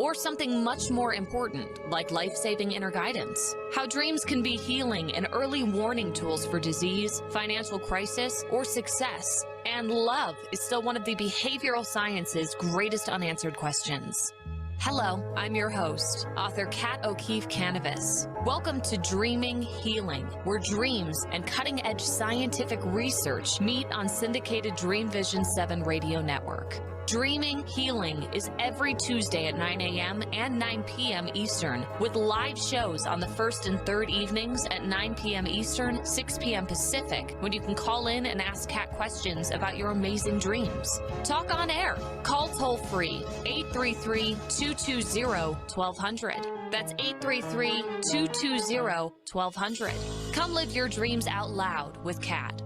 or something much more important, like life-saving inner guidance? How dreams can be healing and early warning tools for disease, financial crisis, or success. And love is still one of the behavioral science's greatest unanswered questions. Hello, I'm your host, author Kat O'Keefe Kanavos. Welcome to Dreaming Healing, where dreams and cutting-edge scientific research meet on syndicated Dreamvisions 7 radio network. Dreaming Healing is every Tuesday at 9 a.m. and 9 p.m. Eastern, with live shows on the first and third evenings at 9 p.m. Eastern, 6 p.m. Pacific, when you can call in and ask Kat questions about your amazing dreams. Talk on air. Call toll-free 833-220-1200. That's 833-220-1200. Come live your dreams out loud with Kat.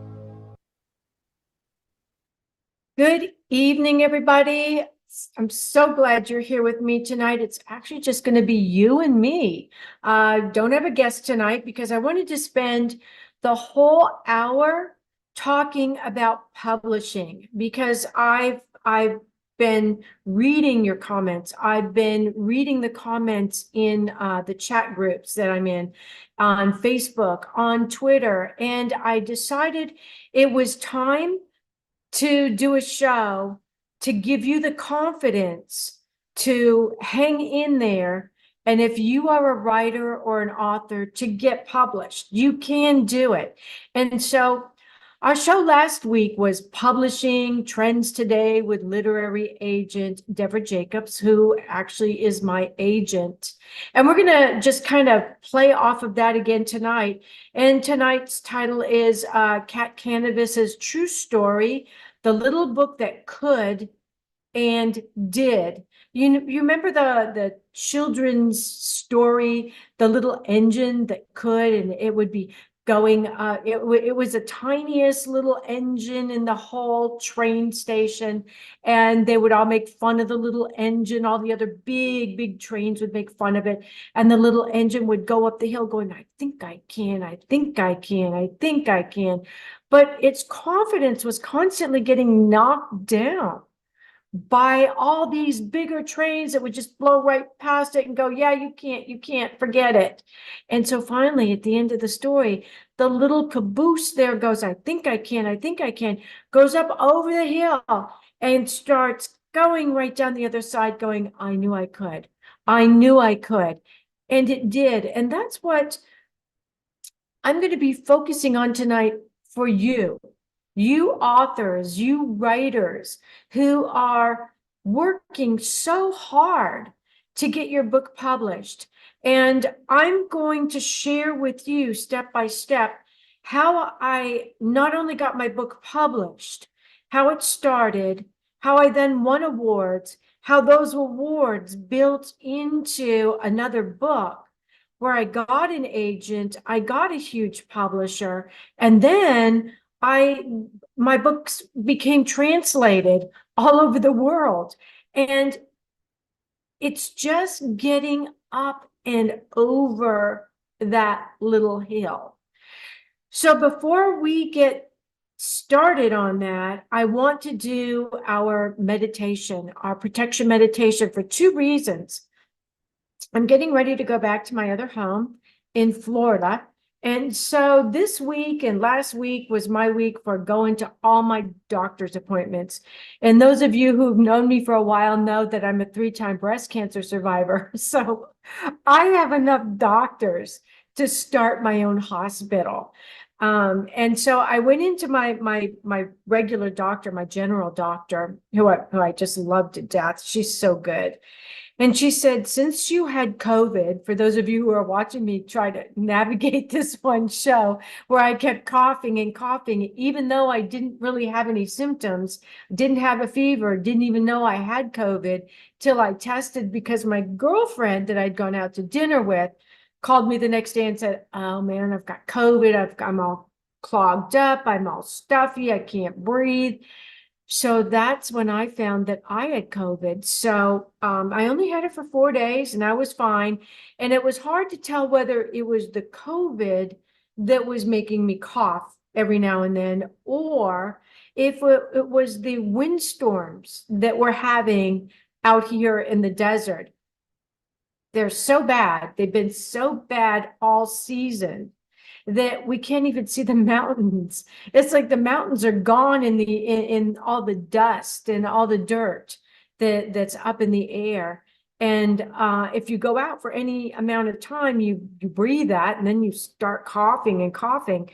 Good evening, everybody. I'm so glad you're here with me tonight. It's actually just going to be you and me. Don't have a guest tonight because I wanted to spend the whole hour talking about publishing, because I've been reading your comments. I've been reading the comments in the chat groups that I'm in on Facebook, on Twitter, and I decided it was time to do a show to give you the confidence to hang in there. And if you are a writer or an author, to get published, you can do it. And so our show last week was Publishing Trends Today with literary agent Deborah Jacobs, who actually is my agent. And we're going to just kind of play off of that again tonight. And tonight's title is Kat Kanavos's True Story, The Little Book That Could and Did. You remember the children's story, The Little Engine That Could, and it would be going, it was the tiniest little engine in the whole train station, and they would all make fun of the little engine. All the other big trains would make fun of it, and the little engine would go up the hill going, I think I can, I think I can, I think I can. But its confidence was constantly getting knocked down by all these bigger trains that would just blow right past it and go, yeah, you can't, forget it. And so finally, at the end of the story, the little caboose there goes, I think I can, goes up over the hill and starts going right down the other side going, I knew I could. And it did. And that's what I'm going to be focusing on tonight for you. You authors, you writers who are working so hard to get your book published. And I'm going to share with you step by step how I not only got my book published, how it started, how I then won awards, how those awards built into another book where I got an agent, I got a huge publisher, and then my books became translated all over the world. And it's just getting up and over that little hill. So before we get started on that, I want to do our meditation, our protection meditation, for two reasons. I'm getting ready to go back to my other home in Florida. And so this week and last week was my week for going to all my doctor's appointments. And those of you who've known me for a while know that I'm a 3-time breast cancer survivor. So I have enough doctors to start my own hospital. And so I went into my regular doctor, my general doctor, who I just love to death. She's so good. And she said, since you had COVID, for those of you who are watching me try to navigate this one show where I kept coughing and coughing, even though I didn't really have any symptoms, didn't have a fever, didn't even know I had COVID till I tested, because my girlfriend that I'd gone out to dinner with called me the next day and said, oh man, I've got COVID. I'm all clogged up. I'm all stuffy. I can't breathe. So that's when I found that I had COVID. So I only had it for 4 days and I was fine. And it was hard to tell whether it was the COVID that was making me cough every now and then, or if it was the windstorms that we're having out here in the desert. They're so bad. They've been so bad all season that we can't even see the mountains. It's like the mountains are gone in all the dust and all the dirt that's up in the air. And if you go out for any amount of time, you breathe that, and then you start coughing and coughing.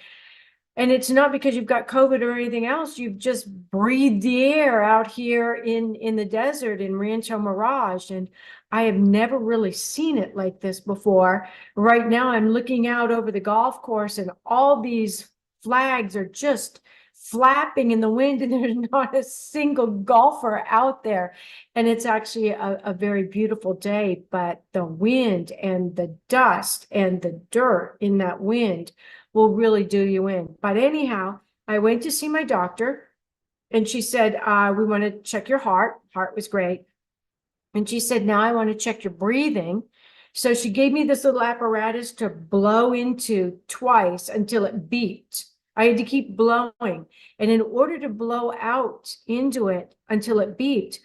And it's not because you've got COVID or anything else. You've just breathed the air out here in the desert in Rancho Mirage. And I have never really seen it like this before. Right now, I'm looking out over the golf course, and all these flags are just flapping in the wind, and there's not a single golfer out there. And it's actually a very beautiful day, but the wind and the dust and the dirt in that wind will really do you in. But anyhow, I went to see my doctor, and she said, we want to check your heart. Heart was great. And she said, now I want to check your breathing. So she gave me this little apparatus to blow into twice until it beeped. I had to keep blowing. And in order to blow out into it until it beeped,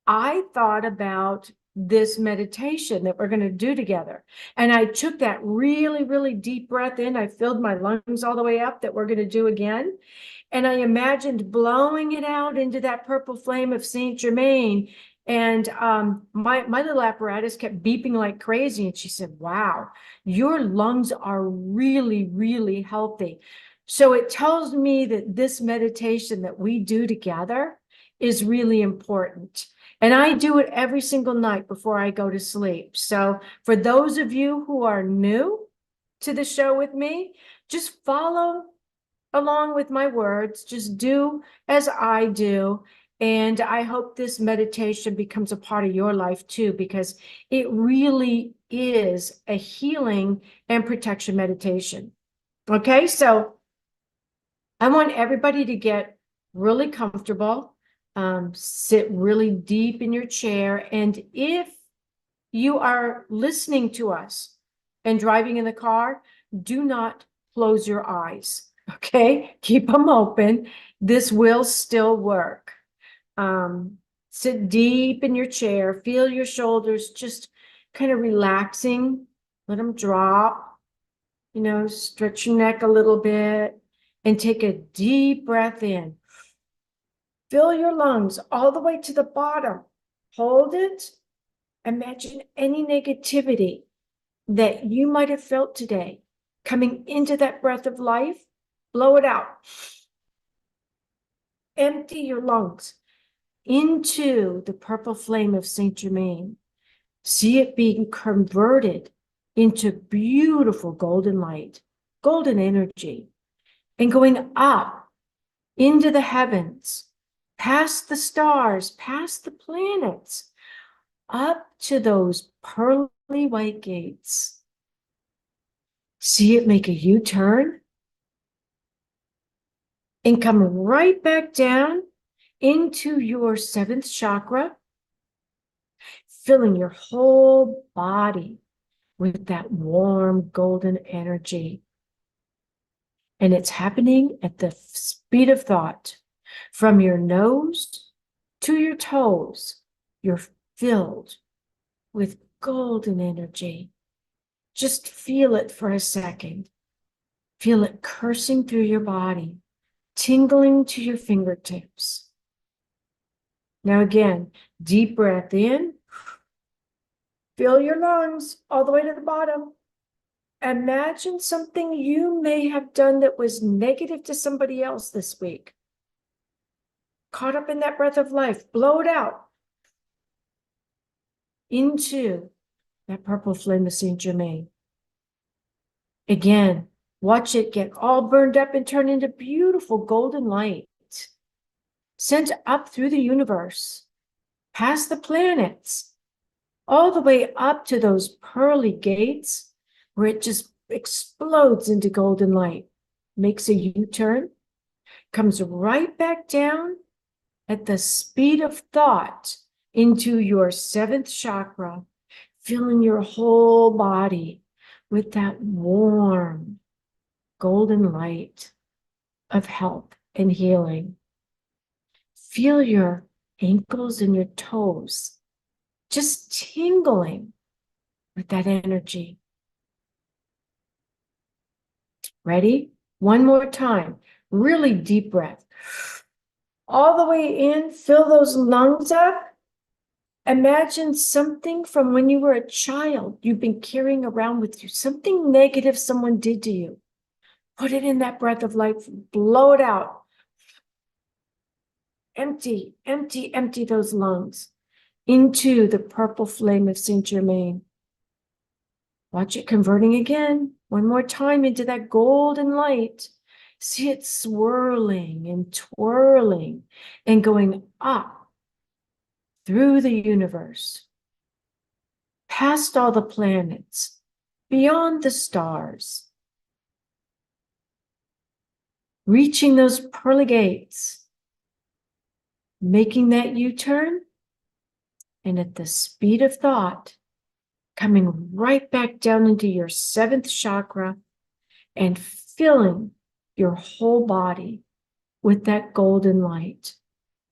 I thought about this meditation that we're going to do together. And I took that really, really deep breath in. I filled my lungs all the way up that we're going to do again. And I imagined blowing it out into that purple flame of Saint Germain. And my little apparatus kept beeping like crazy. And she said, wow, your lungs are really, really healthy. So it tells me that this meditation that we do together is really important. And I do it every single night before I go to sleep. So for those of you who are new to the show with me, just follow along with my words. Just do as I do. And I hope this meditation becomes a part of your life too, because it really is a healing and protection meditation. Okay, so I want everybody to get really comfortable. Sit really deep in your chair. And if you are listening to us and driving in the car, do not close your eyes. Okay, keep them open. This will still work. Sit deep in your chair. Feel your shoulders just kind of relaxing. Let them drop. Stretch your neck a little bit and take a deep breath in. Fill your lungs all the way to the bottom. Hold it. Imagine any negativity that you might have felt today coming into that breath of life. Blow it out. Empty your lungs into the purple flame of Saint Germain. See it being converted into beautiful golden light, golden energy, and going up into the heavens, past the stars, past the planets, up to those pearly white gates. See it make a U-turn and come right back down into your seventh chakra, filling your whole body with that warm golden energy. And it's happening at the speed of thought. From your nose to your toes, you're filled with golden energy. Just feel it for a second. Feel it coursing through your body, tingling to your fingertips. Now again, deep breath in. Fill your lungs all the way to the bottom. Imagine something you may have done that was negative to somebody else this week. Caught up in that breath of life, blow it out into that purple flame of Saint Germain. Again, watch it get all burned up and turn into beautiful golden light, sent up through the universe, past the planets, all the way up to those pearly gates where it just explodes into golden light, makes a U-turn, comes right back down at the speed of thought into your seventh chakra, filling your whole body with that warm golden light of health and healing. Feel your ankles and your toes just tingling with that energy. Ready? One more time. Really deep breath. All the way in, fill those lungs up. Imagine something from when you were a child you've been carrying around with you, something negative someone did to you. Put it in that breath of life, blow it out. Empty, empty, empty those lungs into the purple flame of Saint Germain. Watch it converting again, one more time into that golden light. See it swirling and twirling and going up through the universe, past all the planets, beyond the stars, reaching those pearly gates, making that U-turn, and at the speed of thought, coming right back down into your seventh chakra and filling your whole body with that golden light.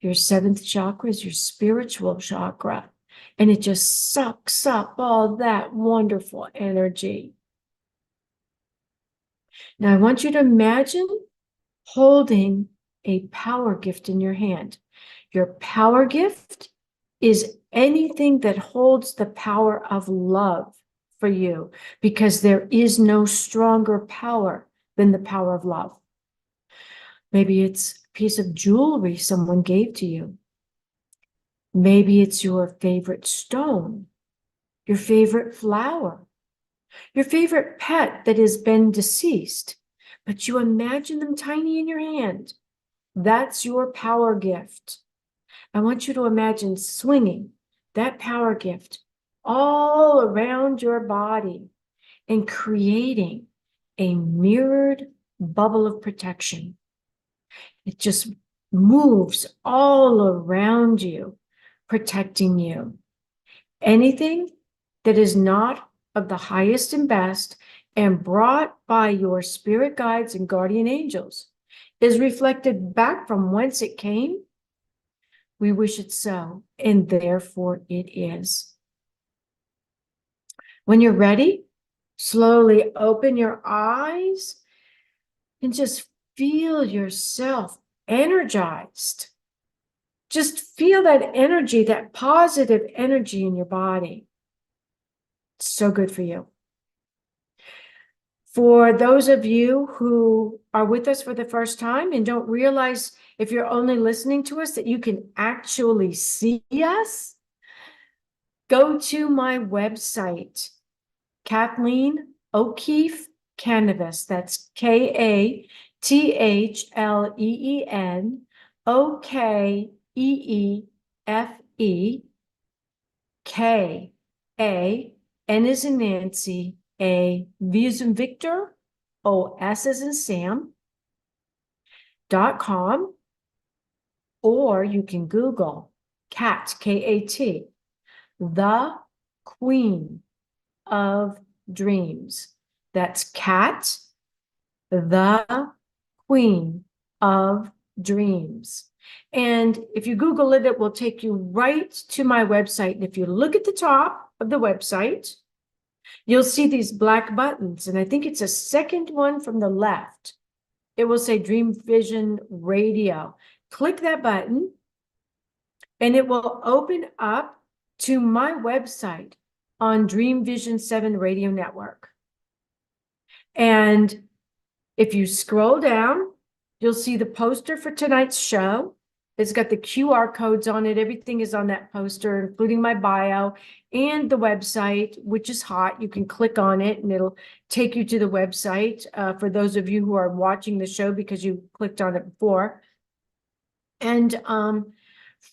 Your seventh chakra is your spiritual chakra, and it just sucks up all that wonderful energy. Now, I want you to imagine holding a power gift in your hand. Your power gift is anything that holds the power of love for you, because there is no stronger power than the power of love. Maybe it's a piece of jewelry someone gave to you. Maybe it's your favorite stone, your favorite flower, your favorite pet that has been deceased, but you imagine them tiny in your hand. That's your power gift. I want you to imagine swinging that power gift all around your body and creating a mirrored bubble of protection. It just moves all around you, protecting you. Anything that is not of the highest and best and brought by your spirit guides and guardian angels is reflected back from whence it came. We wish it so, and therefore it is. When you're ready, slowly open your eyes and just feel yourself energized. Just feel that energy, that positive energy in your body. It's so good for you. For those of you who are with us for the first time and don't realize, if you're only listening to us, that you can actually see us, go to my website, Kathleen O'Keefe Kanavos. That's Kathleen Okeefe, K-A, N as in Nancy, A, V as in Victor, O, S as in Sam, .com, or you can Google Kat, K-A-T, the Queen of Dreams. That's Kat, the Queen of Dreams. And if you Google it, it will take you right to my website. And if you look at the top of the website, you'll see these black buttons. And I think it's a second one from the left. It will say Dreamvision Radio. Click that button and it will open up to my website on Dreamvision 7 Radio Network. And if you scroll down, you'll see the poster for tonight's show. It's got the QR codes on it. Everything is on that poster, including my bio and the website, which is hot. You can click on it and it'll take you to the website for those of you who are watching the show because you clicked on it before. And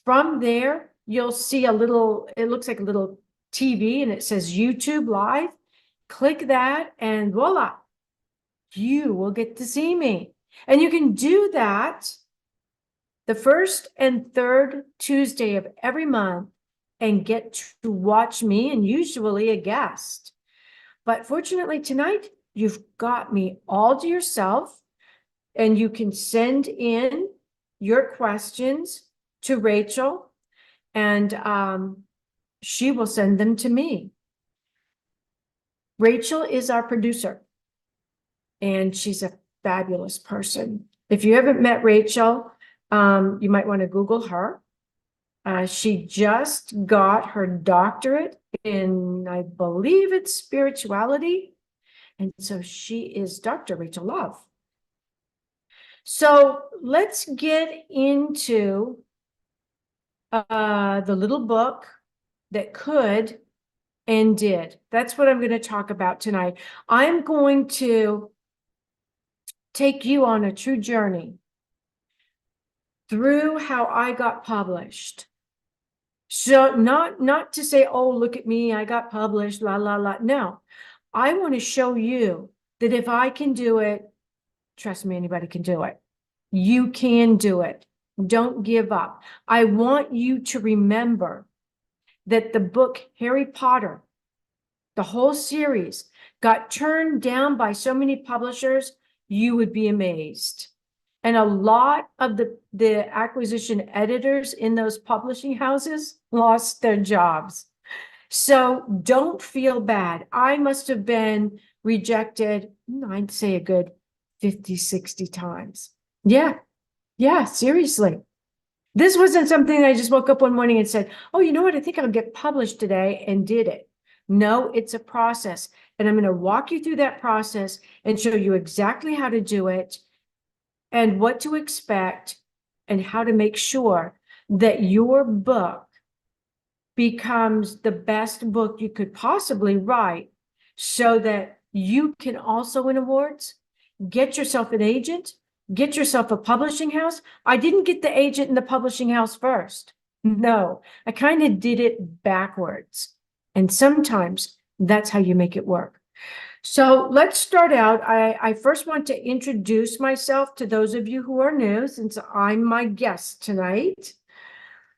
from there, you'll see a little, it looks like a little TV and it says YouTube Live. Click that and voila, you will get to see me. And you can do that the first and third Tuesday of every month and get to watch me and usually a guest. But fortunately tonight, you've got me all to yourself and you can send in your questions to Rachel and she will send them to me. Rachel is our producer, and she's a fabulous person. If you haven't met Rachel, you might want to Google her. She just got her doctorate in, I believe it's spirituality. And so she is Dr. Rachel Love. So let's get into the little book that could and did. That's what I'm going to talk about tonight. I'm going to take you on a true journey through how I got published. So not to say, oh, look at me, I got published, la, la, la. No, I want to show you that if I can do it, trust me, anybody can do it. You can do it. Don't give up. I want you to remember that the book Harry Potter, the whole series, got turned down by so many publishers, you would be amazed. And a lot of the acquisition editors in those publishing houses lost their jobs. So don't feel bad. I must have been rejected, I'd say a good 50, 60 times. Yeah, seriously. This wasn't something that I just woke up one morning and said, oh, you know what? I think I'll get published today, and did it. No, it's a process. And I'm going to walk you through that process and show you exactly how to do it and what to expect and how to make sure that your book becomes the best book you could possibly write, so that you can also win awards, get yourself an agent, get yourself a publishing house. I didn't get the agent and the publishing house first. No, I kind of did it backwards. And sometimes that's how you make it work. So let's start out. I first want to introduce myself to those of you who are new, since I'm my guest tonight.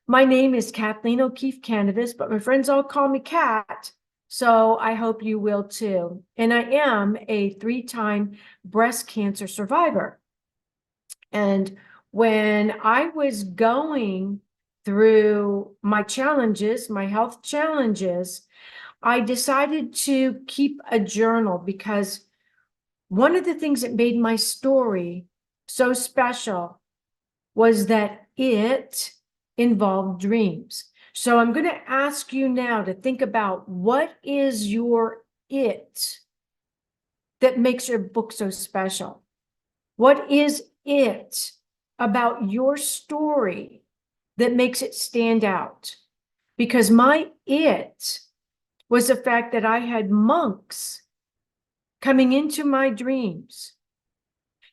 My name is Kathleen O'Keefe Kanavos, but my friends all call me Kat. So I hope you will too. And I am a 3-time breast cancer survivor. And when I was going through my challenges, my health challenges, I decided to keep a journal, because one of the things that made my story so special was that it involved dreams. So I'm going to ask you now to think about, what is your it that makes your book so special? What is it about your story that makes it stand out? Because my it was the fact that I had monks coming into my dreams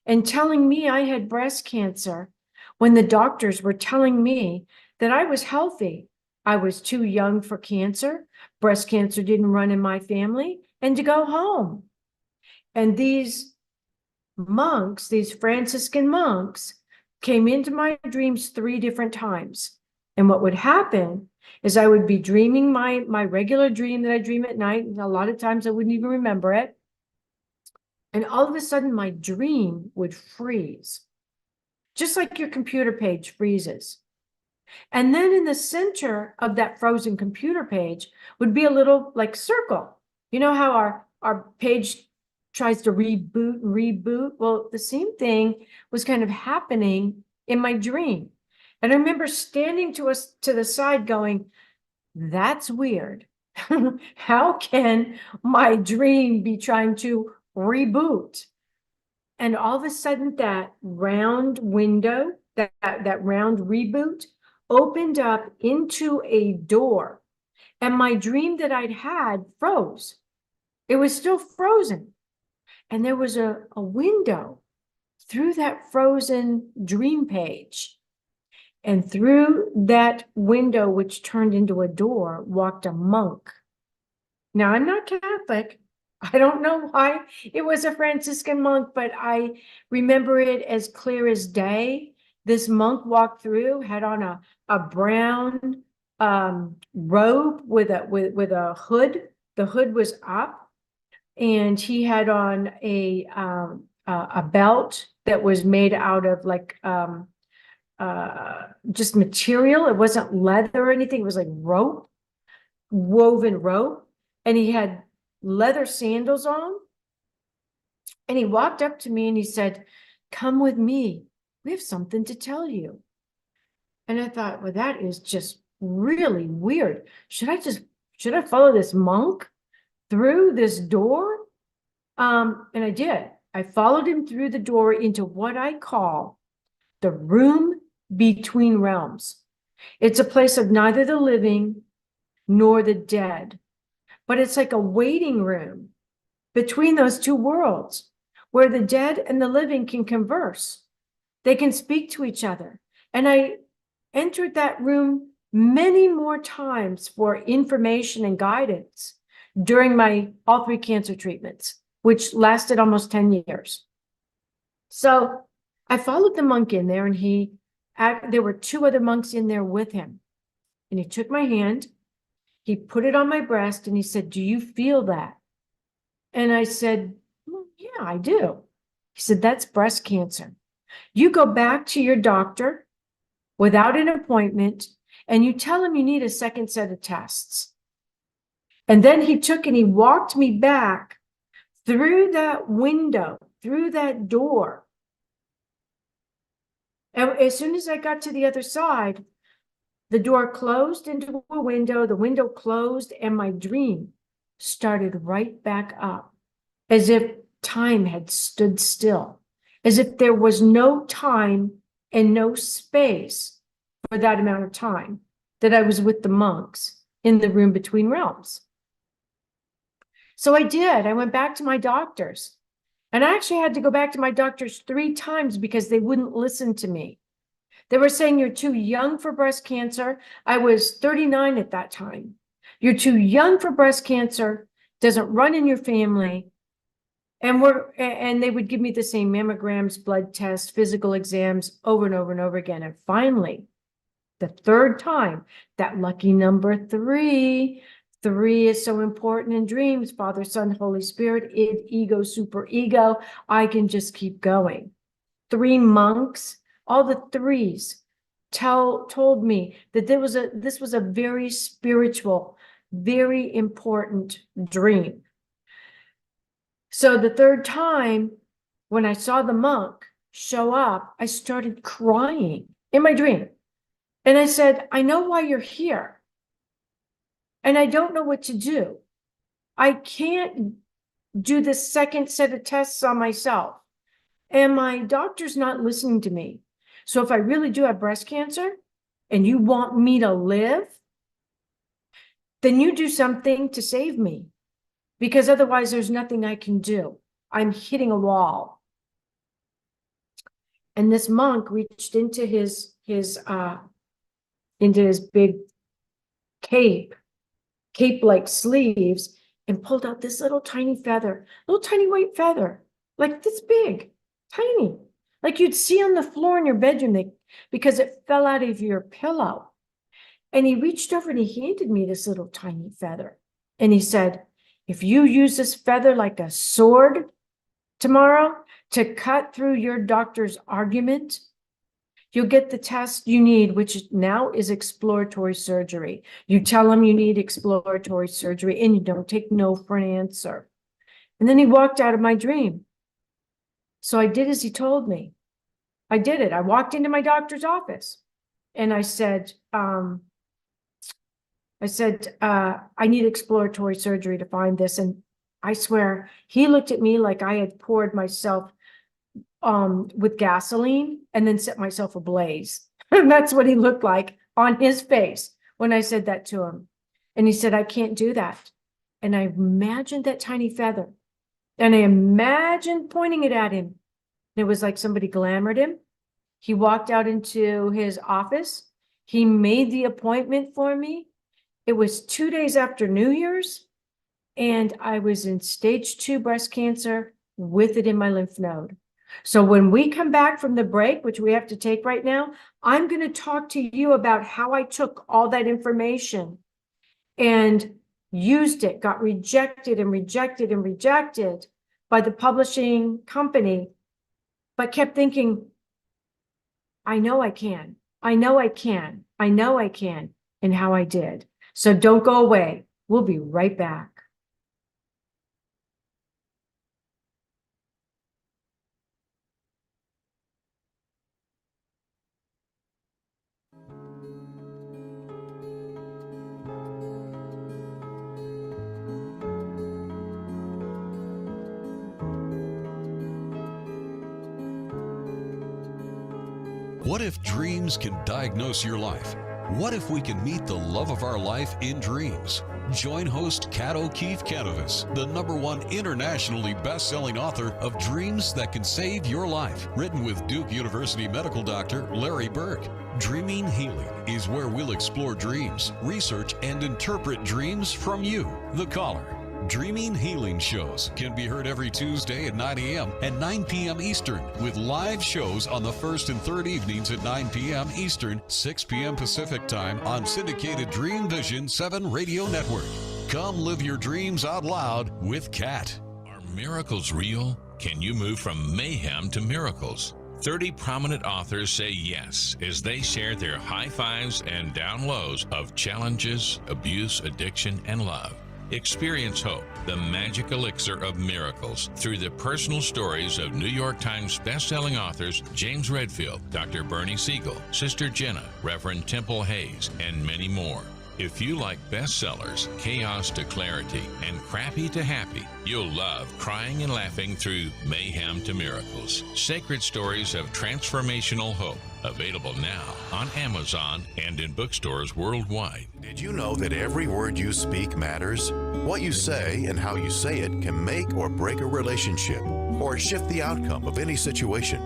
and telling me I had breast cancer, when the doctors were telling me that I was healthy. I was too young for cancer. Breast cancer didn't run in my family, and to go home. And these monks, these Franciscan monks, came into my dreams 3 different times. And what would happen is I would be dreaming my regular dream that I dream at night, and a lot of times I wouldn't even remember it. And all of a sudden my dream would freeze, just like your computer page freezes. And then in the center of that frozen computer page would be a little like circle. You know how our page tries to reboot and reboot? Well, the same thing was kind of happening in my dream. And I remember standing to the side going, that's weird. How can my dream be trying to reboot? And all of a sudden that round window, that round reboot opened up into a door, and my dream that I'd had froze. It was still frozen. And there was a window through that frozen dream page. And through that window, which turned into a door, walked a monk. Now, I'm not Catholic. I don't know why it was a Franciscan monk, but I remember it as clear as day. This monk walked through, had on a brown robe with a hood. The hood was up, and he had on a belt that was made out of like just material. It wasn't leather or anything. It was like rope, woven rope. And he had leather sandals on. And he walked up to me and he said, "Come with me. We have something to tell you." And I thought, well, that is just really weird. Should I follow this monk through this door? And I did. I followed him through the door into what I call the room between realms. It's a place of neither the living nor the dead, but it's like a waiting room between those two worlds where the dead and the living can converse. They can speak to each other. And I entered that room many more times for information and guidance during my all 3 cancer treatments, which lasted almost 10 years. So I followed the monk in there, and there were 2 other monks in there with him. And he took my hand, he put it on my breast, and he said, "Do you feel that?" And I said, "Well, yeah, I do." He said, "That's breast cancer. You go back to your doctor without an appointment, and you tell him you need a second set of tests." And then he took and he walked me back through that window, through that door. And as soon as I got to the other side, the door closed into a window, the window closed, and my dream started right back up, as if time had stood still, as if there was no time and no space for that amount of time that I was with the monks in the room between realms. So I did. I went back to my doctors, and I actually had to go back to my doctors 3 times because they wouldn't listen to me. They were saying, "You're too young for breast cancer." I was 39 at that time. "You're too young for breast cancer, doesn't run in your family." And they would give me the same mammograms, blood tests, physical exams over and over and over again. And finally, the 3rd time, that lucky number 3. 3 is so important in dreams. Father, Son, Holy Spirit, id, ego, super ego. I can just keep going. 3 monks, all the 3s told me that this was a very spiritual, very important dream. So the 3rd time, when I saw the monk show up, I started crying in my dream. And I said, "I know why you're here. And I don't know what to do. I can't do the second set of tests on myself. And my doctor's not listening to me. So if I really do have breast cancer and you want me to live, then you do something to save me, because otherwise there's nothing I can do. I'm hitting a wall." And this monk reached into his big cape-like sleeves, and pulled out this little tiny feather, little tiny white feather, like this big, tiny, like you'd see on the floor in your bedroom because it fell out of your pillow. And he reached over and he handed me this little tiny feather. And he said, "If you use this feather like a sword tomorrow to cut through your doctor's argument, you'll get the test you need, which now is exploratory surgery. You tell them you need exploratory surgery and you don't take no for an answer." And then he walked out of my dream. So I did as he told me. I did it. I walked into my doctor's office and I said, "I need exploratory surgery to find this." And I swear, he looked at me like I had poured myself with gasoline and then set myself ablaze. And that's what he looked like on his face when I said that to him. And he said, "I can't do that." And I imagined that tiny feather, and I imagined pointing it at him. It was like somebody glamored him. He walked out into his office. He made the appointment for me. It was 2 days after New Year's, and I was in stage 2 breast cancer with it in my lymph node. So when we come back from the break, which we have to take right now, I'm going to talk to you about how I took all that information and used it, got rejected and rejected and rejected by the publishing company, but kept thinking, "I know I can, I know I can, I know I can," and how I did. So don't go away. We'll be right back. What if dreams can diagnose your life? What if we can meet the love of our life in dreams? Join host Kat O'Keefe Kanavos, the #1 internationally best-selling author of Dreams That Can Save Your Life, written with Duke University medical doctor Larry Berg. Dreaming Healing is where we'll explore dreams, research, and interpret dreams from you, the caller. Dreaming Healing shows can be heard every Tuesday at 9 a.m. and 9 p.m. Eastern, with live shows on the first and third evenings at 9 p.m. Eastern, 6 p.m. Pacific Time on syndicated Dreamvisions 7 Radio Network. Come live your dreams out loud with Kat. Are miracles real? Can you move from mayhem to miracles? 30 prominent authors say yes as they share their high fives and down lows of challenges, abuse, addiction, and love. Experience hope, the magic elixir of miracles, through the personal stories of New York Times bestselling authors James Redfield, Dr. Bernie Siegel, Sister Jenna, Reverend Temple Hayes, and many more. If you like bestsellers, chaos to clarity, and crappy to happy, you'll love crying and laughing through mayhem to miracles. Sacred stories of transformational hope. Available now on Amazon and in bookstores worldwide. Did you know that every word you speak matters? What you say and how you say it can make or break a relationship or shift the outcome of any situation.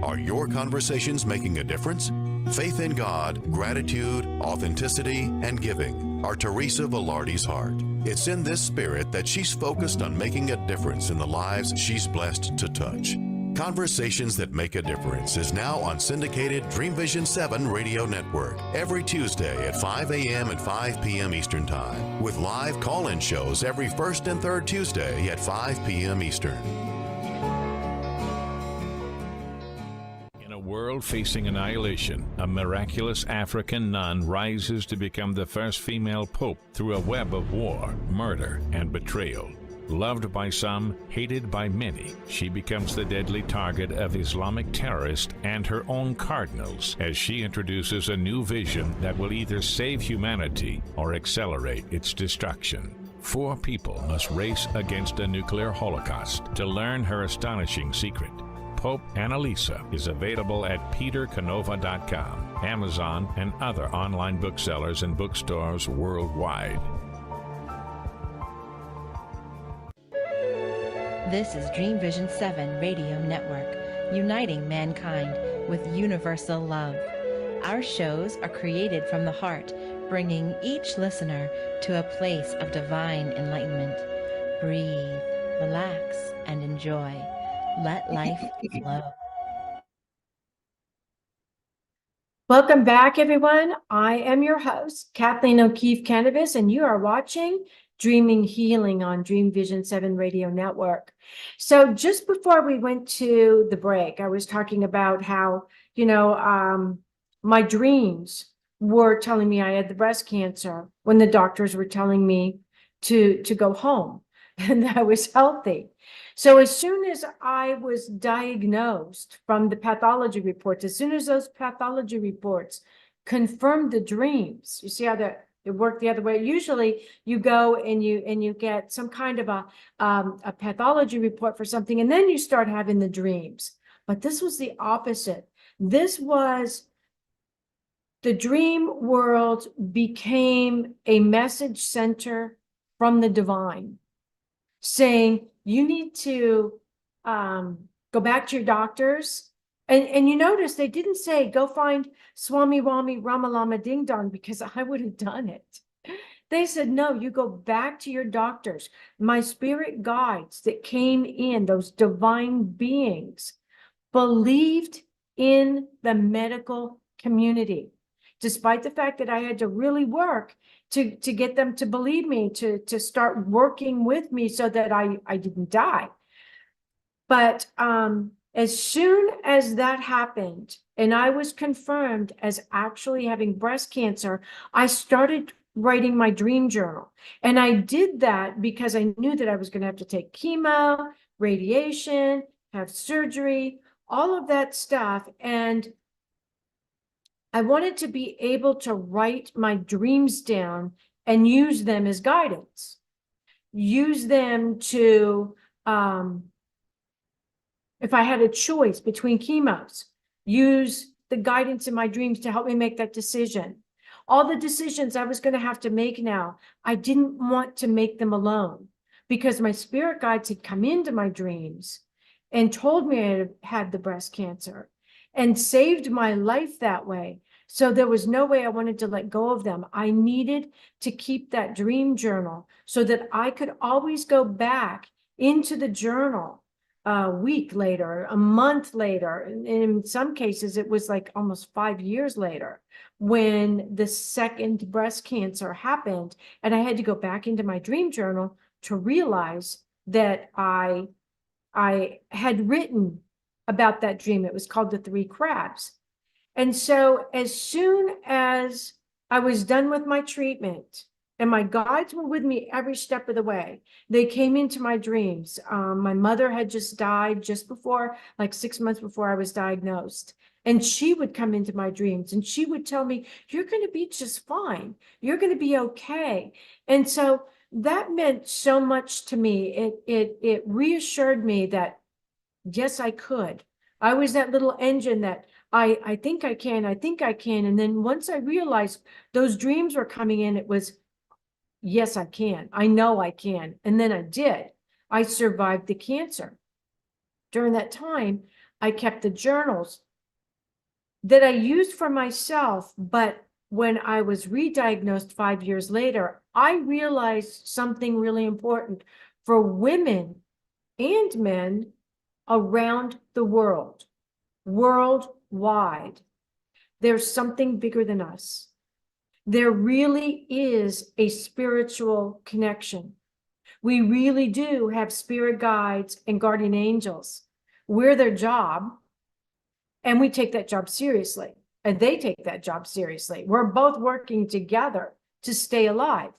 Are your conversations making a difference? Faith in God, gratitude, authenticity, and giving are Teresa Velarde's heart. It's in this spirit that she's focused on making a difference in the lives she's blessed to touch. Conversations That Make a Difference is now on syndicated Dreamvision 7 Radio Network every Tuesday at 5 a.m. and 5 p.m. Eastern Time, with live call-in shows every first and third Tuesday at 5 p.m. Eastern. In a world facing annihilation, a miraculous African nun rises to become the first female pope through a web of war, murder, and betrayal. Loved by some, hated by many, she becomes the deadly target of Islamic terrorists and her own cardinals as she introduces a new vision that will either save humanity or accelerate its destruction. 4 people must race against a nuclear holocaust to learn her astonishing secret. Pope Annalisa is available at petercanova.com, Amazon, and other online booksellers and bookstores worldwide. This is Dreamvision 7 Radio Network, uniting mankind with universal love. Our shows are created from the heart, bringing each listener to a place of divine enlightenment. Breathe, relax, and enjoy. Let life flow. Welcome back, everyone. I am your host, Kathleen O'Keefe Kanavos, and you are watching Dreaming Healing on Dreamvision 7 Radio Network. So just before we went to the break, I was talking about how, my dreams were telling me I had the breast cancer when the doctors were telling me to go home and that I was healthy. So as soon as I was diagnosed from the pathology reports, as soon as those pathology reports confirmed the dreams, you see how it worked the other way. Usually you go and you get some kind of a pathology report for something, and then you start having the dreams. But this was the opposite. This was the dream world became a message center from the divine, saying you need to go back to your doctors. And you notice they didn't say, go find Swami Wami Ramalama Ding Dong, because I would have done it. They said, no, you go back to your doctors. My spirit guides that came in, those divine beings, believed in the medical community, despite the fact that I had to really work to get them to believe me, to start working with me so that I didn't die. But as soon as that happened and I was confirmed as actually having breast cancer, I started writing my dream journal. And I did that because I knew that I was going to have to take chemo, radiation, have surgery, all of that stuff. And I wanted to be able to write my dreams down and use them as guidance, use them to, if I had a choice between chemos, use the guidance in my dreams to help me make that decision. All the decisions I was going to have to make now, I didn't want to make them alone, because my spirit guides had come into my dreams and told me I had the breast cancer and saved my life that way. So there was no way I wanted to let go of them. I needed to keep that dream journal so that I could always go back into the journal a week later, a month later. And in some cases, it was like almost 5 years later when the second breast cancer happened. And I had to go back into my dream journal to realize that I had written about that dream. It was called The Three Crabs. And so as soon as I was done with my treatment, and my guides were with me every step of the way, they came into my dreams. My mother had just died just before, like 6 months before I was diagnosed. And she would come into my dreams and she would tell me, you're going to be just fine. You're going to be okay. And so that meant so much to me. It reassured me that, yes, I could. I was that little engine that I think I can, I think I can. And then once I realized those dreams were coming in, it was, yes, I can. I know I can. And then I did. I survived the cancer. During that time, I kept the journals that I used for myself. But when I was re-diagnosed 5 years later, I realized something really important for women and men around the world, worldwide. There's something bigger than us. There really is a spiritual connection. We really do have spirit guides and guardian angels. We're their job, and we take that job seriously, and they take that job seriously. We're both working together to stay alive.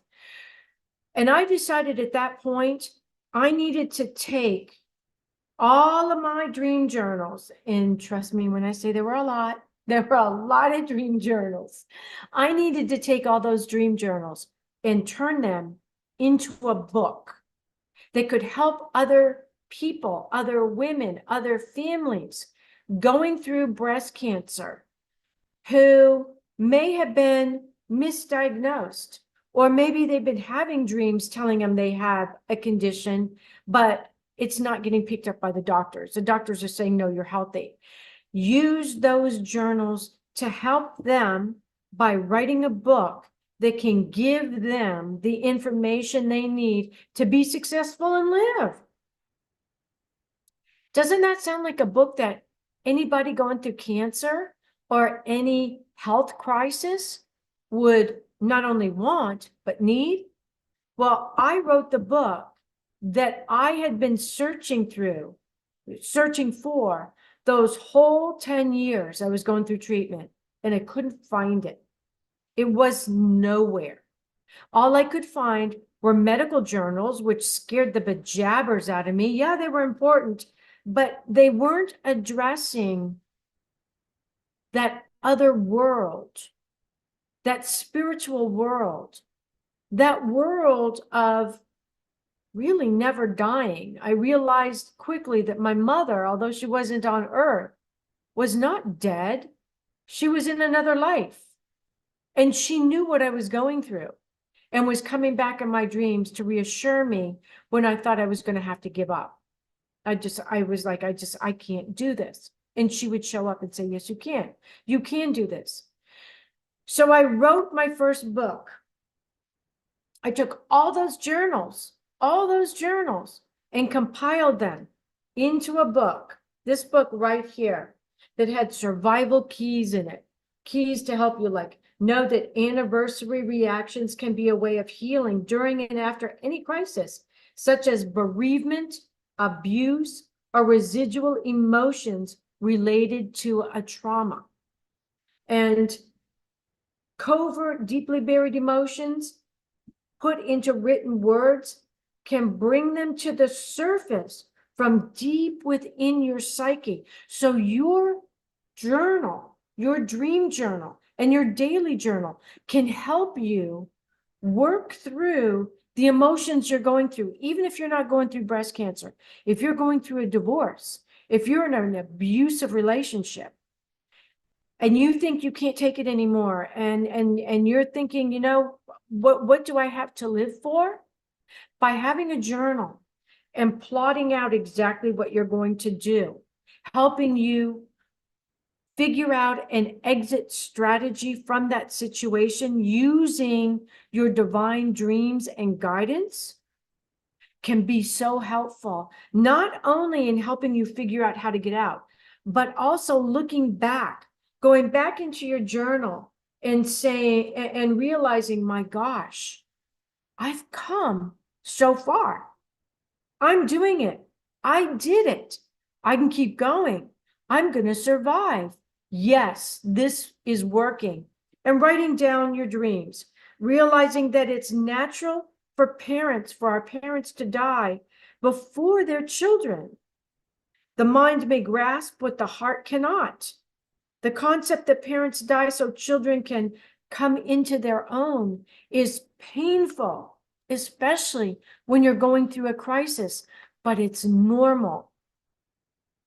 And I decided at that point, I needed to take all of my dream journals, and trust me when I say there were a lot of dream journals. I needed to take all those dream journals and turn them into a book that could help other people, other women, other families going through breast cancer who may have been misdiagnosed, or maybe they've been having dreams telling them they have a condition, but it's not getting picked up by the doctors. The doctors are saying, no, you're healthy. Use those journals to help them by writing a book that can give them the information they need to be successful and live. Doesn't that sound like a book that anybody going through cancer or any health crisis would not only want, but need? Well, I wrote the book that I had been searching for those whole 10 years I was going through treatment, and I couldn't find it. It was nowhere. All I could find were medical journals, which scared the bejabbers out of me. Yeah, they were important, but they weren't addressing that other world, that spiritual world, that world of really never dying. I realized quickly that my mother, although she wasn't on earth, was not dead. She was in another life. And she knew what I was going through and was coming back in my dreams to reassure me when I thought I was going to have to give up. I was like, I can't do this. And she would show up and say, yes, you can. You can do this. So I wrote my first book. I took all those journals, and compiled them into a book, this book right here, that had survival keys in it, keys to help you like know that anniversary reactions can be a way of healing during and after any crisis, such as bereavement, abuse, or residual emotions related to a trauma. And covert, deeply buried emotions put into written words can bring them to the surface from deep within your psyche. So your journal, your dream journal, and your daily journal can help you work through the emotions you're going through, even if you're not going through breast cancer, if you're going through a divorce, if you're in an abusive relationship. and you think you can't take it anymore, and you're thinking, you know, what do I have to live for? By having a journal and plotting out exactly what you're going to do, helping you figure out an exit strategy from that situation using your divine dreams and guidance can be so helpful, not only in helping you figure out how to get out, but also looking back, going back into your journal and saying, and realizing, my gosh, I've come so far. I'm doing it. I did it. I can keep going. I'm going to survive. Yes, this is working. And writing down your dreams, realizing that it's natural for our parents to die before their children. The mind may grasp what the heart cannot. The concept that parents die so children can come into their own is painful, especially when you're going through a crisis, but it's normal.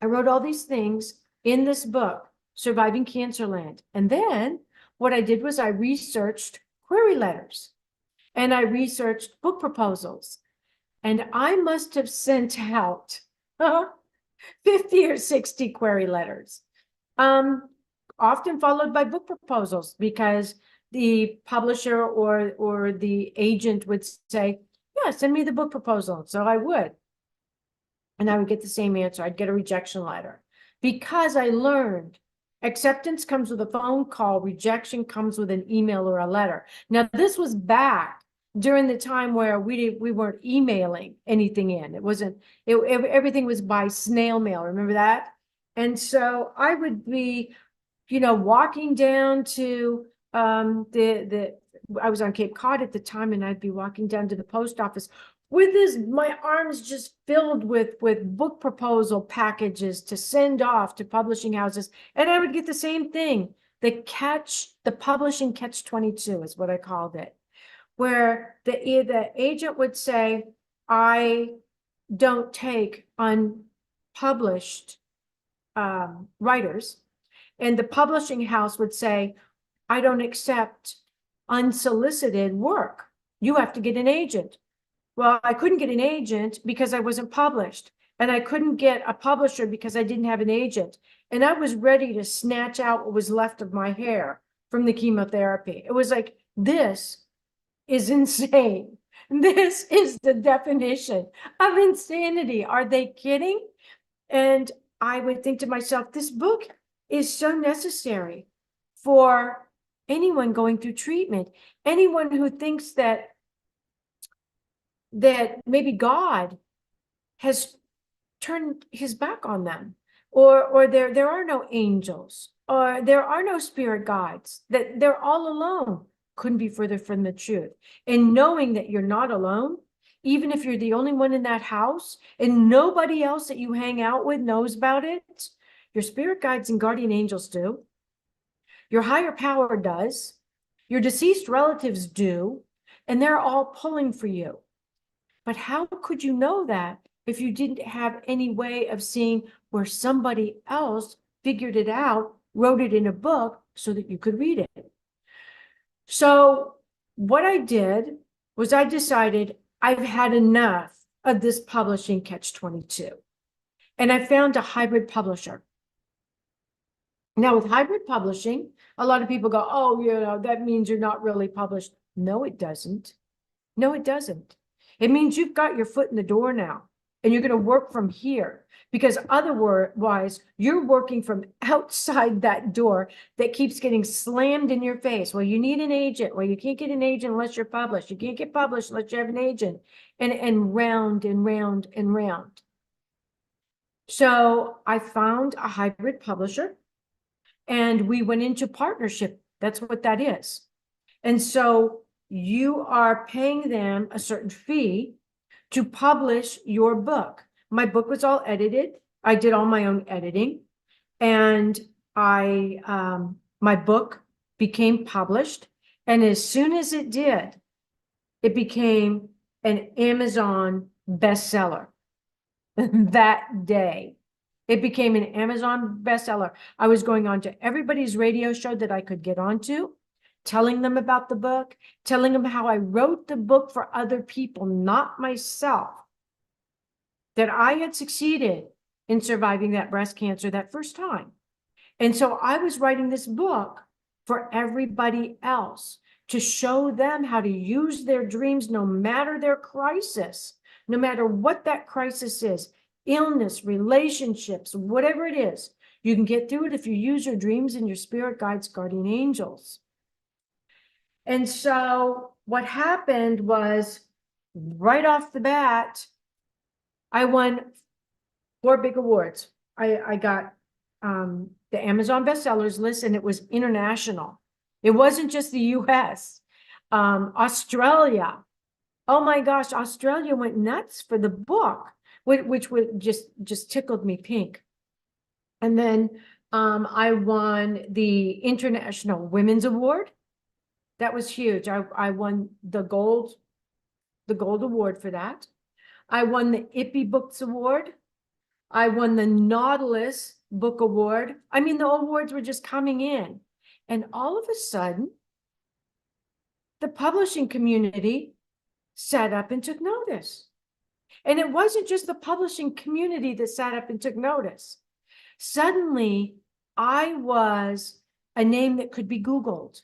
I wrote all these things in this book, Surviving Cancerland. And then what I did was I researched query letters and I researched book proposals. And I must have sent out 50 or 60 query letters, often followed by book proposals, because the publisher or the agent would say, yeah, send me the book proposal. So I would. And I would get the same answer. I'd get a rejection letter, because I learned acceptance comes with a phone call, rejection comes with an email or a letter. Now, this was back during the time where we weren't emailing anything in. It wasn't, everything was by snail mail. Remember that? And so I would be, you know, walking down to I was on Cape Cod at the time, and I'd be walking down to the post office with my arms just filled with book proposal packages to send off to publishing houses. And I would get the same thing. The publishing catch-22 is what I called it, where the agent would say, I don't take unpublished writers. And the publishing house would say, I don't accept unsolicited work. You have to get an agent. Well, I couldn't get an agent because I wasn't published, and I couldn't get a publisher because I didn't have an agent. And I was ready to snatch out what was left of my hair from the chemotherapy. It was like, this is insane. This is the definition of insanity. Are they kidding? And I would think to myself, this book is so necessary for anyone going through treatment, anyone who thinks that maybe God has turned his back on them, or there are no angels, or there are no spirit guides, that they're all alone. Couldn't be further from the truth. And knowing that you're not alone, even if you're the only one in that house and nobody else that you hang out with knows about it, your spirit guides and guardian angels do. Your higher power does. Your deceased relatives do. And they're all pulling for you. But how could you know that if you didn't have any way of seeing where somebody else figured it out, wrote it in a book so that you could read it? So what I did was I decided I've had enough of this publishing catch-22. And I found a hybrid publisher. Now, with hybrid publishing, a lot of people go, oh, you know, that means you're not really published. No, it doesn't. No, it doesn't. It means you've got your foot in the door now, and you're going to work from here, because otherwise you're working from outside that door that keeps getting slammed in your face. Well, you need an agent. Well, you can't get an agent unless you're published. You can't get published unless you have an agent, and round and round and round. So I found a hybrid publisher, and we went into partnership. That's what that is. And so you are paying them a certain fee to publish your book. My book was all edited. I did all my own editing, and my book became published. And as soon as it did, it became an Amazon bestseller that day. It became an Amazon bestseller. I was going on to everybody's radio show that I could get onto, telling them about the book, telling them how I wrote the book for other people, not myself, that I had succeeded in surviving that breast cancer that first time. And so I was writing this book for everybody else to show them how to use their dreams, no matter their crisis, no matter what that crisis is, illness, relationships, whatever it is. You can get through it if you use your dreams and your spirit guides, guardian angels. And so what happened was, right off the bat, I won 4 big awards. I got the Amazon bestsellers list, and it was international. It wasn't just the US. Australia. Oh my gosh, Australia went nuts for the book, which would just tickled me pink. And then I won the International Women's Award. That was huge. I won the gold award for that. I won the Ippy Books Award. I won the Nautilus Book Award. I mean, the awards were just coming in. And all of a sudden, the publishing community sat up and took notice. And it wasn't just the publishing community that sat up and took notice. Suddenly, I was a name that could be Googled.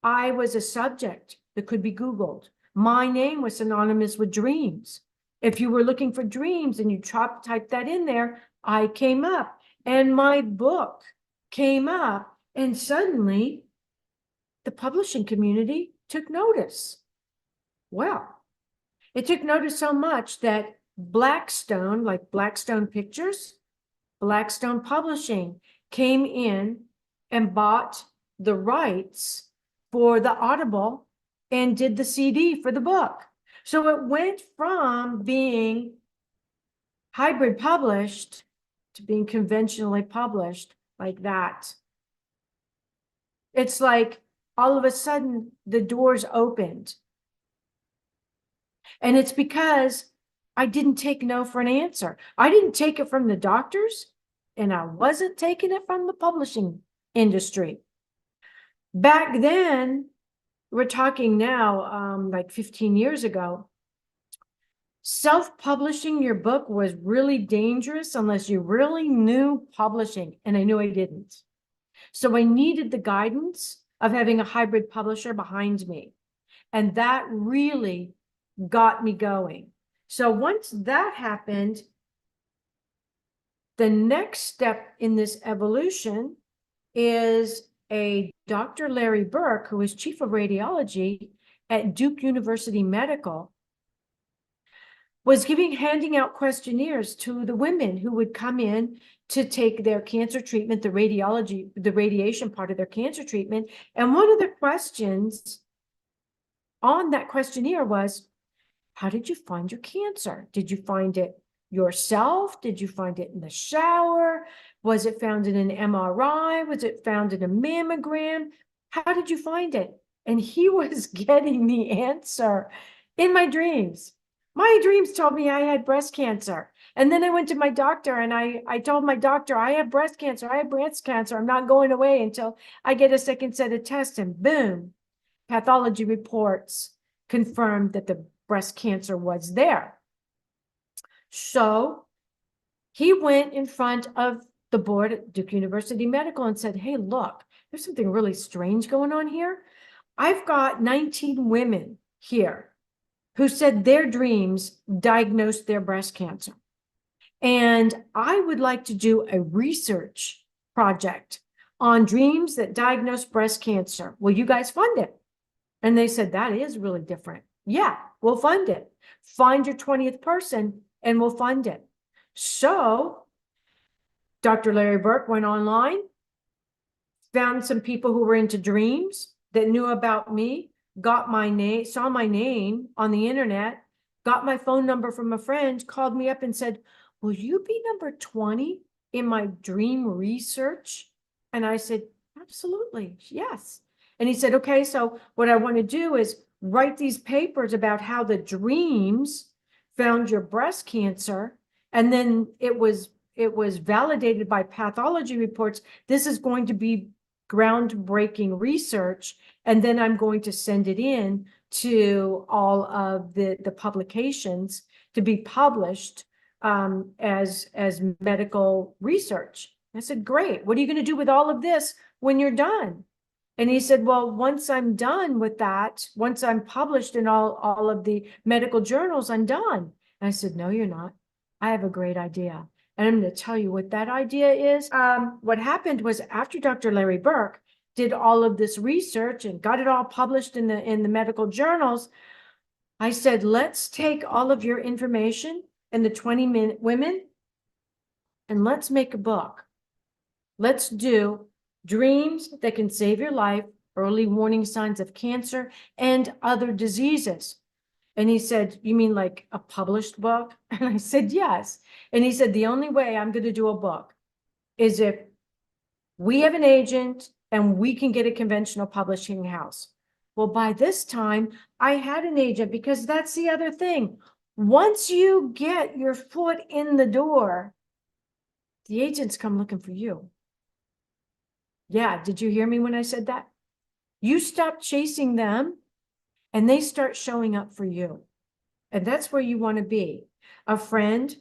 I was a subject that could be Googled. My name was synonymous with dreams. If you were looking for dreams and you typed that in there, I came up, and my book came up, and suddenly the publishing community took notice. Well, it took notice so much that Blackstone, like Blackstone Pictures, Blackstone Publishing came in and bought the rights for the Audible and did the CD for the book. So it went from being hybrid published to being conventionally published like that. It's like all of a sudden the doors opened. And it's because I didn't take no for an answer. I didn't take it from the doctors, and I wasn't taking it from the publishing industry. Back then, we're talking now, like 15 years ago, self-publishing your book was really dangerous unless you really knew publishing, and I knew I didn't. So I needed the guidance of having a hybrid publisher behind me, and that really got me going. So once that happened, the next step in this evolution is a Dr. Larry Burke, who is chief of radiology at Duke University Medical, was handing out questionnaires to the women who would come in to take their cancer treatment, the radiation part of their cancer treatment. And one of the questions on that questionnaire was, how did you find your cancer? Did you find it yourself? Did you find it in the shower? Was it found in an MRI? Was it found in a mammogram? How did you find it? And he was getting the answer in my dreams. My dreams told me I had breast cancer. And then I went to my doctor and I told my doctor, I have breast cancer. I have breast cancer. I'm not going away until I get a second set of tests. And boom, pathology reports confirmed that the breast cancer was there. So he went in front of the board at Duke University Medical and said, hey, look, there's something really strange going on here. I've got 19 women here who said their dreams diagnosed their breast cancer. And I would like to do a research project on dreams that diagnose breast cancer. Will you guys fund it? And they said, that is really different. Yeah, we'll fund it. Find your 20th person and we'll fund it. So Dr. Larry Burke went online, found some people who were into dreams that knew about me, got my name, saw my name on the internet, got my phone number from a friend, called me up and said, will you be number 20 in my dream research? And I said, absolutely, yes. And he said, okay, so what I want to do is write these papers about how the dreams found your breast cancer. And then it was was validated by pathology reports. This is going to be groundbreaking research, and then I'm going to send it in to all of the publications to be published as medical research. I said, great. What are you going to do with all of this when you're done? And he said, well, once I'm done with that, once I'm published in all of the medical journals, I'm done. And I said, no, you're not. I have a great idea. And I'm going to tell you what that idea is. What happened was, after Dr. Larry Burke did all of this research and got it all published in the medical journals, I said, let's take all of your information and the 20 women and let's make a book. Let's do Dreams That Can Save Your Life, Early Warning Signs of Cancer and Other Diseases. And he said, you mean like a published book? And I said, yes. And he said, the only way I'm going to do a book is if we have an agent and we can get a conventional publishing house. Well, by this time, I had an agent, because that's the other thing. Once you get your foot in the door, the agents come looking for you. Yeah, did you hear me when I said that? You stop chasing them and they start showing up for you. And that's where you want to be. A friend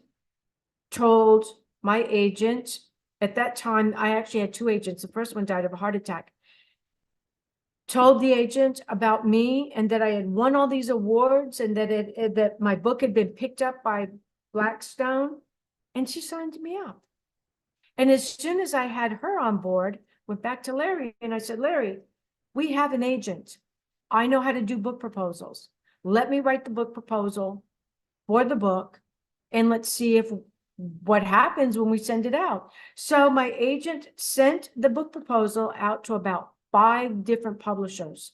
told my agent, at that time, I actually had 2 agents. The first one died of a heart attack. Told the agent about me and that I had won all these awards and that that my book had been picked up by Blackstone, and she signed me up. And as soon as I had her on board, went back to Larry and I said, Larry, we have an agent. I know how to do book proposals. Let me write the book proposal for the book, and let's see what happens when we send it out. So my agent sent the book proposal out to about 5 different publishers.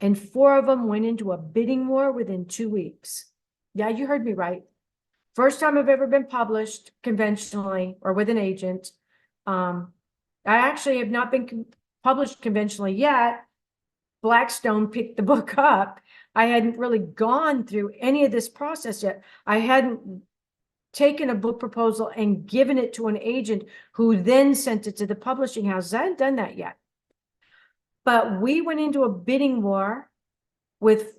And 4 of them went into a bidding war within 2 weeks. Yeah, you heard me right. First time I've ever been published conventionally or with an agent. I actually have not been published conventionally yet. Blackstone picked the book up. I hadn't really gone through any of this process yet. I hadn't taken a book proposal and given it to an agent who then sent it to the publishing house. I hadn't done that yet. But we went into a bidding war with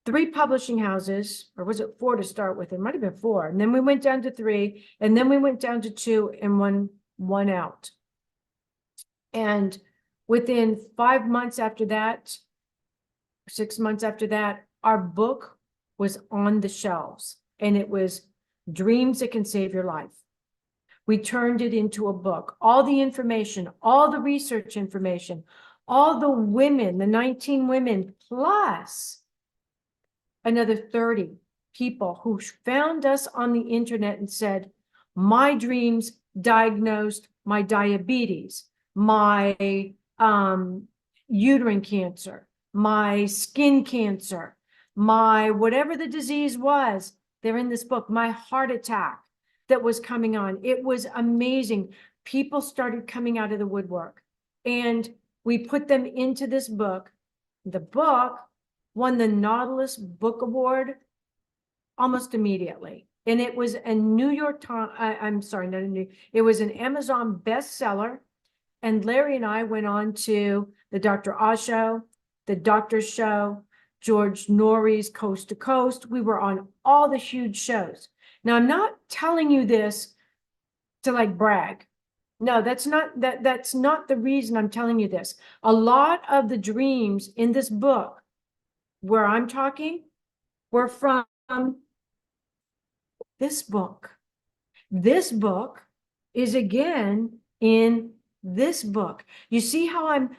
3 publishing houses, or was it 4 to start with? It might have been 4. And then we went down to 3, and then we went down to 2 and one out. And within 5 months after that, 6 months after that, our book was on the shelves, and it was Dreams That Can Save Your Life. We turned it into a book. All the information, all the research information, all the women, the 19 women, plus another 30 people who found us on the internet and said, my dreams diagnosed my diabetes, my uterine cancer, my skin cancer, my whatever the disease was, they're in this book. My heart attack that was coming on. It was amazing. People started coming out of the woodwork, and we put them into this book. The book won the Nautilus Book Award almost immediately. And it was a New York Times, I'm sorry, not a New, it was an Amazon bestseller. And Larry and I went on to the Dr. Oz Show, the Doctor's Show, George Norrie's Coast to Coast. We were on all the huge shows. Now, I'm not telling you this to like brag. No, that's not the reason I'm telling you this. A lot of the dreams in this book where I'm talking were from this book. This book is again in this book. You see how I'm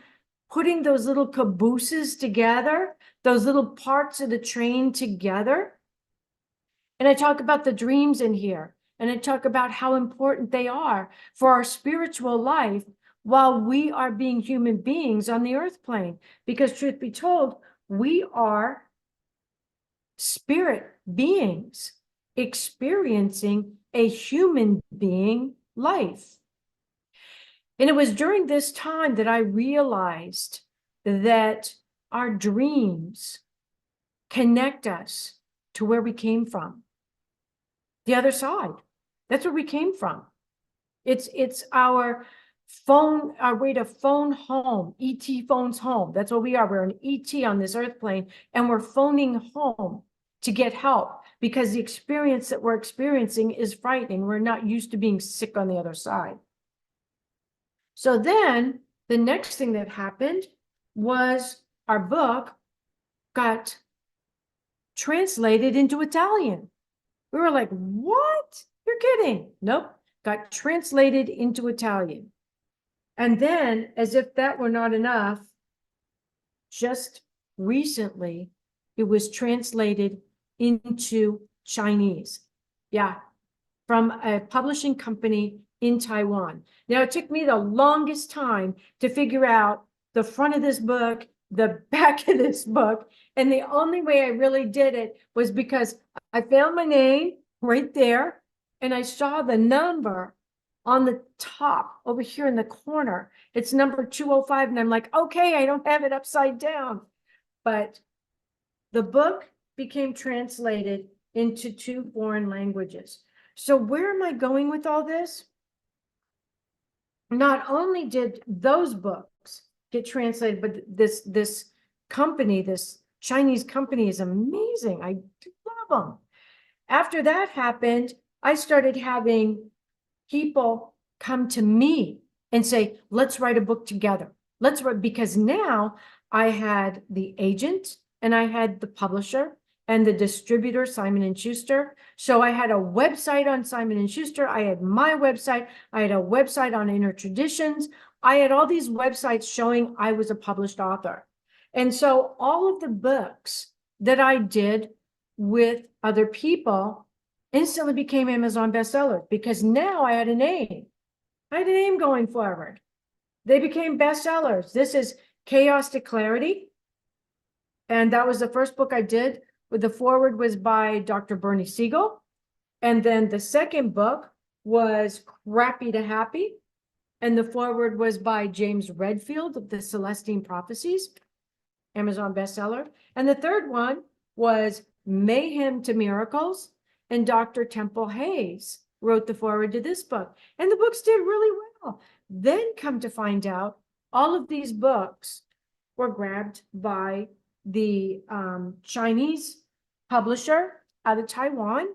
putting those little cabooses together, those little parts of the train together? And I talk about the dreams in here, and I talk about how important they are for our spiritual life while we are being human beings on the earth plane. Because truth be told, we are spirit beings experiencing a human being life. And it was during this time that I realized that our dreams connect us to where we came from. the other side. That's where we came from. It's our phone, our way to phone home. ET phones home. That's what we are. We're an ET on this earth plane, and we're phoning home to get help because the experience that we're experiencing is frightening. We're not used to being sick on the other side. So then the next thing that happened was our book got translated into Italian. We were like, what? You're kidding. Nope. Got translated into Italian. And then, as if that were not enough, just recently, it was translated into Chinese. Yeah, from a publishing company in Taiwan. Now, it took me the longest time to figure out the front of this book, the back of this book. And the only way I really did it was because I found my name right there, and I saw the number on the top over here in the corner. It's number 205. And I'm like, okay, I don't have it upside down. But the book became translated into 2 foreign languages. So where am I going with all this? Not only did those books get translated, but this company, this Chinese company is amazing. I love them. After that happened, I started having people come to me and say, let's write a book together. Let's write, because now I had the agent and I had the publisher and the distributor, Simon & Schuster. So I had a website on Simon & Schuster. I had my website. I had a website on Inner Traditions. I had all these websites showing I was a published author. And so all of the books that I did with other people instantly became Amazon bestsellers because now I had a name. I had a name going forward. They became bestsellers. This is Chaos to Clarity. And that was the first book I did. The foreword was by Dr. Bernie Siegel. And then the second book was Crappy to Happy. And the foreword was by James Redfield of the Celestine Prophecies, Amazon bestseller. And the third one was Mayhem to Miracles. And Dr. Temple Hayes wrote the foreword to this book. And the books did really well. Then come to find out, all of these books were grabbed by the Chinese publisher out of Taiwan.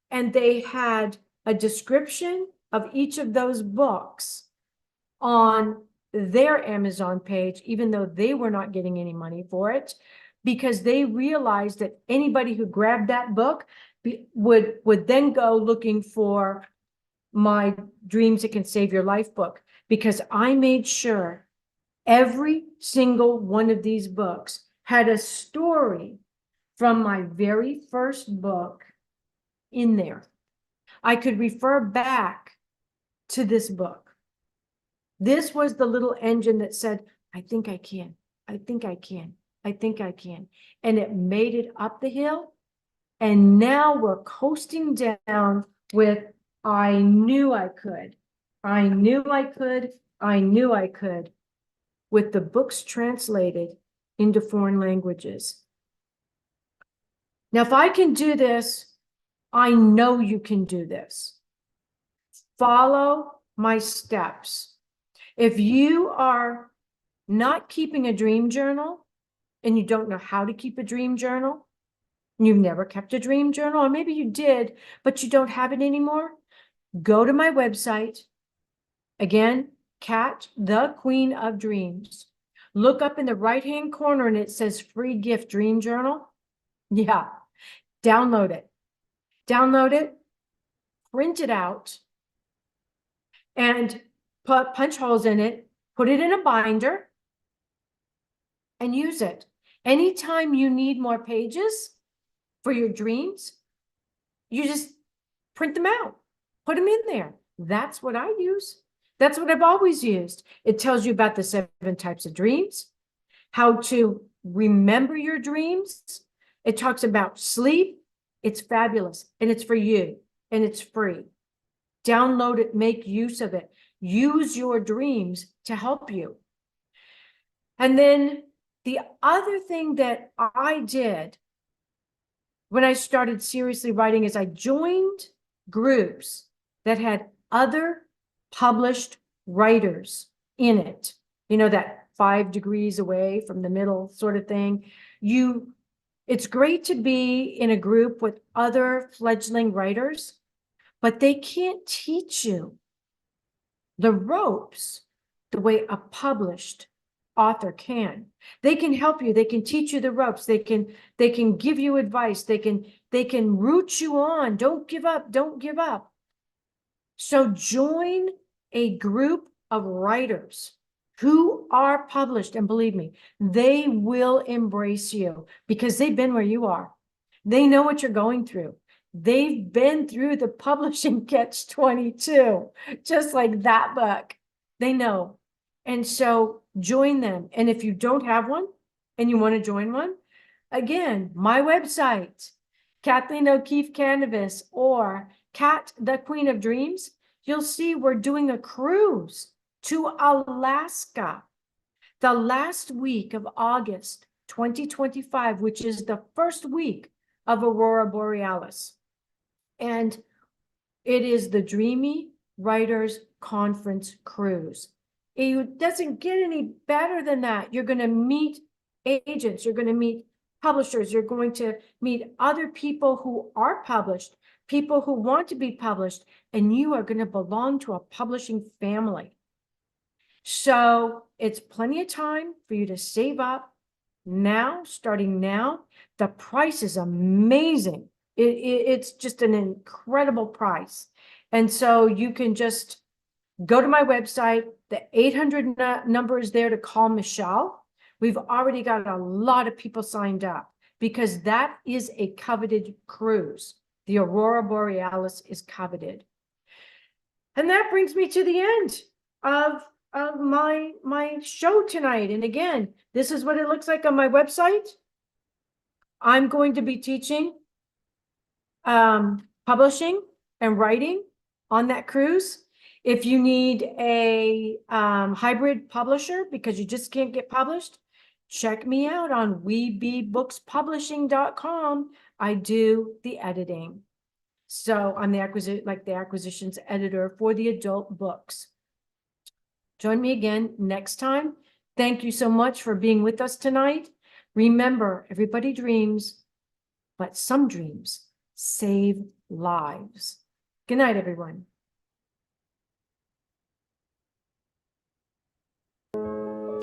And they had a description of each of those books on their Amazon page, even though they were not getting any money for it, because they realized that anybody who grabbed that book would then go looking for my Dreams That Can Save Your Life book, because I made sure every single one of these books had a story from my very first book in there. I could refer back to this book. This was the little engine that said, I think I can, I think I can, I think I can. And it made it up the hill. And now we're coasting down with, I knew I could, I knew I could, I knew I could, with the books translated into foreign languages. Now, if I can do this, I know you can do this. Follow my steps. If you are not keeping a dream journal and you don't know how to keep a dream journal, and you've never kept a dream journal, or maybe you did, but you don't have it anymore, go to my website. Again, Kat, the Queen of Dreams. Look up in the right-hand corner and it says free gift dream journal. Yeah, download it. Download it, print it out, and put punch holes in it, put it in a binder, and use it. Anytime you need more pages for your dreams, you just print them out, put them in there. That's what I use. That's what I've always used. It tells you about the 7 types of dreams, how to remember your dreams. It talks about sleep. It's fabulous, and it's for you, and it's free. Download it, make use of it. Use your dreams to help you. And then the other thing that I did when I started seriously writing is I joined groups that had other published writers in it. You know, that 5 degrees away from the middle sort of thing. It's great to be in a group with other fledgling writers, but they can't teach you the ropes the way a published author can. They can help you. They can teach you the ropes. They can give you advice. They can root you on. Don't give up. Don't give up. So join a group of writers who are published, and believe me, they will embrace you because they've been where you are. They know what you're going through. They've been through the publishing catch-22, just like that book. They know. And so join them. And if you don't have one and you want to join one, again, my website, Kathleen O'Keefe Kanavos or Kat, the Queen of Dreams, you'll see we're doing a cruise to Alaska the last week of August 2025, which is the first week of Aurora Borealis. And it is the Dreamy Writers Conference Cruise. It doesn't get any better than that. You're going to meet agents. You're going to meet publishers. You're going to meet other people who are published, people who want to be published, and you are going to belong to a publishing family. So it's plenty of time for you to save up now, starting now. The price is amazing. It's just an incredible price. And so you can just go to my website. The 800 number is there to call Michelle. We've already got a lot of people signed up because that is a coveted cruise. The Aurora Borealis is coveted. And that brings me to the end of my show tonight. And again, this is what it looks like on my website. I'm going to be teaching publishing and writing on that cruise. If you need a hybrid publisher because you just can't get published, check me out on WeBeBooksPublishing.com. I do the editing. So I'm the acquisitions editor for the adult books. Join me again next time. Thank you so much for being with us tonight. Remember, everybody dreams, but some dreams save lives. Good night, everyone.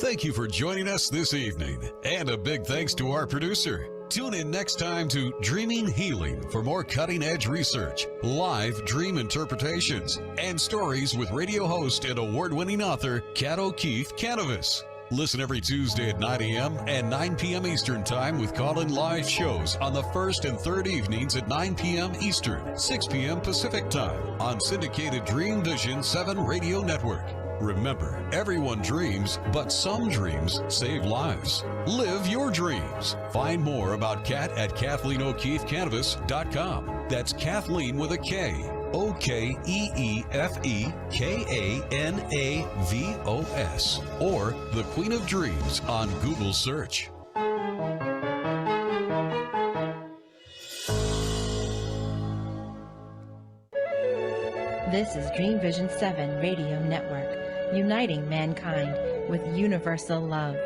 Thank you for joining us this evening. And a big thanks to our producer. Tune in next time to Dreaming Healing for more cutting-edge research, live dream interpretations, and stories with radio host and award-winning author Kat O'Keefe Kanavos. Listen every Tuesday at 9 a.m. and 9 p.m. Eastern Time with call-in live shows on the first and third evenings at 9 p.m. Eastern, 6 p.m. Pacific Time on syndicated Dreamvisions 7 radio network. Remember, everyone dreams, but some dreams save lives. Live your dreams. Find more about Kat at KathleenO'KeefeKanavos.com. That's Kathleen with a K. OKEEFEKANAVOS. Or The Queen of Dreams on Google search. This is Dreamvision 7 Radio Network, uniting mankind with universal love.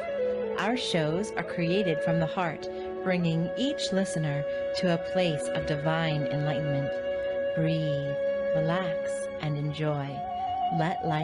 Our shows are created from the heart, bringing each listener to a place of divine enlightenment. Breathe, relax, and enjoy. Let light